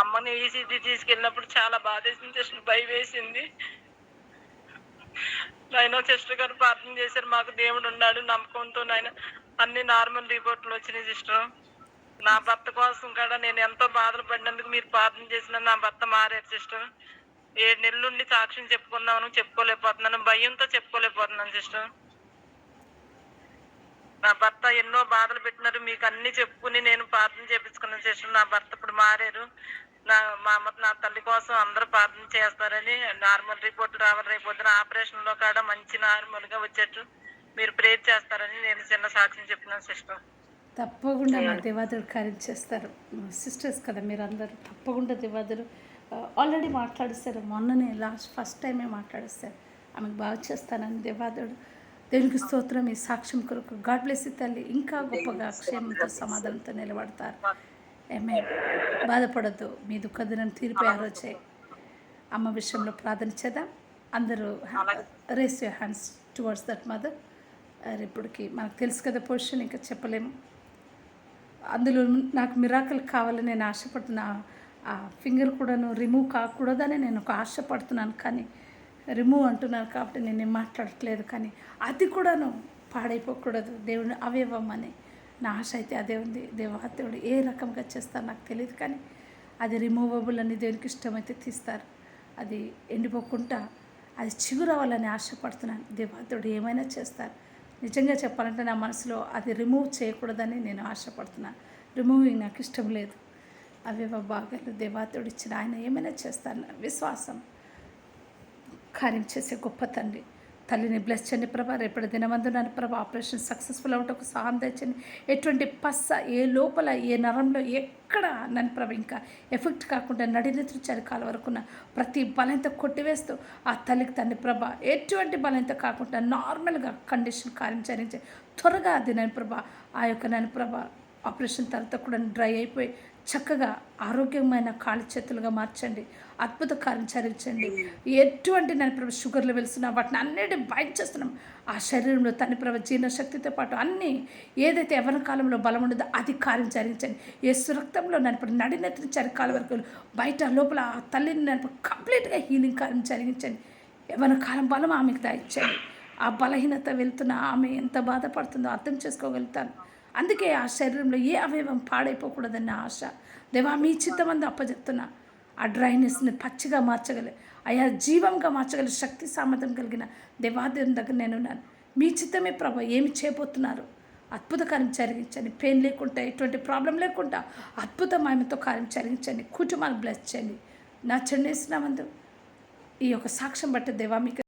అమ్మని ఈసీజీ తీసుకెళ్ళినప్పుడు చాలా బాధేసింది సిస్టర్, భయం వేసింది. నాయన సిస్టర్ గారు ప్రార్థన చేశారు, మాకు దేవుడు ఉన్నాడు నమ్మకంతో నాయన అన్ని నార్మల్ రిపోర్ట్లు వచ్చినాయి సిస్టర్. నా భర్త కోసం కూడా నేను ఎంతో బాధలు పడినందుకు మీరు ప్రార్థన చేసిన నా భర్త మారారు సిస్టర్. 7 నెలల నుండి సాక్ష్యం చెప్పుకుందామని చెప్పుకోలేకపోతున్నాను, భయంతో చెప్పుకోలేకపోతున్నాను సిస్టర్. నా భర్త ఎన్నో బాధలు పెట్టినారు, మీకు అన్ని చెప్పుకుని నేను ప్రార్థన చేపించుకున్నాను సిస్టర్. నా భర్త ఇప్పుడు మారారు. నా తల్లి కోసం అందరూ ప్రార్థన చేస్తారని, నార్మల్ రిపోర్ట్ రావాలి రేపు పొద్దున ఆపరేషన్ లో కూడా మంచి నార్మల్ గా వచ్చేట్టు మీరు ప్రేర్ చేస్తారని నేను చిన్న సాక్ష్యం చెప్పినాను సిస్టర్. తప్పకుండా మా దేవాదుడు కార్యం చేస్తారు. సిస్టర్స్ కదా మీరు అందరూ, తప్పకుండా దేవాదుడు ఆల్రెడీ మాట్లాడిస్తారు. మొన్ననే ఫస్ట్ టైమే మాట్లాడిస్తారు. ఆమెకు బాగా చేస్తానని దేవాదుడు. దేవునికి స్తోత్రం. ఈ సాక్ష్యం కొరకు గాడ్ బ్లెస్ తల్లి. ఇంకా గొప్పగా క్షేమంతో సమాధానంతో నిలబడతారు. ఏమే బాధపడద్దు, మీ దుఃఖదినం తీరిపోయి ఆ రోజే అమ్మ విషయంలో ప్రార్థన చేద్దాం. అందరూ raise your hands towards that mother. ఇప్పటికి మనకు తెలుసు కదా పొజిషన్, ఇంకా చెప్పలేము. అందులో నాకు మిరాకిల్ కావాలని నేను ఆశపడుతున్నా. ఆ ఫింగర్ కూడాను రిమూవ్ కాకూడదని నేను ఒక ఆశపడుతున్నాను, కానీ రిమూవ్ అంటున్నారు కాబట్టి నేను మాట్లాడట్లేదు. కానీ అది కూడాను పాడైపోకూడదు, దేవుని అవయవమని నా ఆశ అయితే అదే ఉంది. దేవుడు ఏ రకంగా చేస్తారు నాకు తెలియదు, కానీ అది రిమూవబుల్ అని దేవునికి ఇష్టమైతే తీస్తారు. అది ఎండిపోకుండా అది చిగురవ్వాలని ఆశపడుతున్నాను. దేవాదేవుడు ఏమైనా చేస్తారు. నిజంగా చెప్పాలంటే నా మనసులో అది రిమూవ్ చేయకూడదని నేను ఆశపడుతున్నాను. రిమూవింగ్ నాకు ఇష్టం లేదు. అవయవ భాగాలు దేవాదేవుడు ఇచ్చిన ఆయన ఏమైనా చేస్తారు. విశ్వాసం కార్యం చేసే గొప్ప తండ్రి. తల్లిని బ్లెస్ చేయండి ప్రభా. రేపటి దినమందు నన్ను ప్రభా ఆపరేషన్ సక్సెస్ఫుల్ అవ్వటకు సహాయం తెచ్చండి. ఎటువంటి పస్స ఏ లోపల ఏ నరంలో ఎక్కడ నన్ను ప్రభా ఇంకా ఎఫెక్ట్ కాకుండా నడినెత్తురు చరికాల వరకున్న ప్రతి బలంతో కొట్టివేస్తూ ఆ తల్లికి తండ్రి ప్రభా ఎటువంటి బలంతో కాకుండా నార్మల్గా కండిషన్ కార్యం చేయించే త్వరగా అది నన్ను ప్రభా ఆ యొక్క నన్ను ప్రభా ఆపరేషన్ తర్వాత కూడా డ్రై అయిపోయి చక్కగా ఆరోగ్యమైన కాళ్ళు చేతులుగా మార్చండి. అద్భుత కార్యం చరించండి. ఎటువంటి నన్ను ప్రభు షుగర్ లెవెల్స్ ఉన్నా వాటిని అన్నిటి బయట చేస్తున్నాం. ఆ శరీరంలో తన ప్రభు జీర్ణశక్తితో పాటు అన్నీ ఏదైతే యవ్వన కాలంలో బలం ఉండదో అది కార్యం చరించండి. యేసు రక్తంలో నన్ను నడినెత్తిన చరికాల వరకు బయట లోపల ఆ తల్లిని నన్ను కంప్లీట్గా హీలింగ్ కార్యం జరిగించండి. యవ్వన కాలం బలం ఆమెకు దాయిచ్చండి. ఆ బలహీనత వెళ్తున్న ఆమె ఎంత బాధపడుతుందో అర్థం చేసుకోగలుగుతాను. అందుకే ఆ శరీరంలో ఏ అవయవం పాడైపోకూడదన్న ఆశ. దేవా మీ చిత్తమంది అప్పచెప్తున్నా. ఆ డ్రైనెస్ని పచ్చిగా మార్చగలి, అయా జీవంగా మార్చగలి శక్తి సామర్థ్యం కలిగిన దేవాదేవుని దగ్గర నేనున్నాను. మీ చిత్తమే ప్రభు ఏమి చేయబోతున్నారు. అద్భుత కార్యం జరిగించండి. పెయిన్ లేకుండా ఎటువంటి ప్రాబ్లం లేకుండా అద్భుతం ఆమెతో కార్యం జరిగించండి. కుటుంబాన్ని బ్లెస్ చేయండి. నా చెన్నైసినామందు ఈ యొక్క సాక్ష్యం బట్టి దేవా మీకు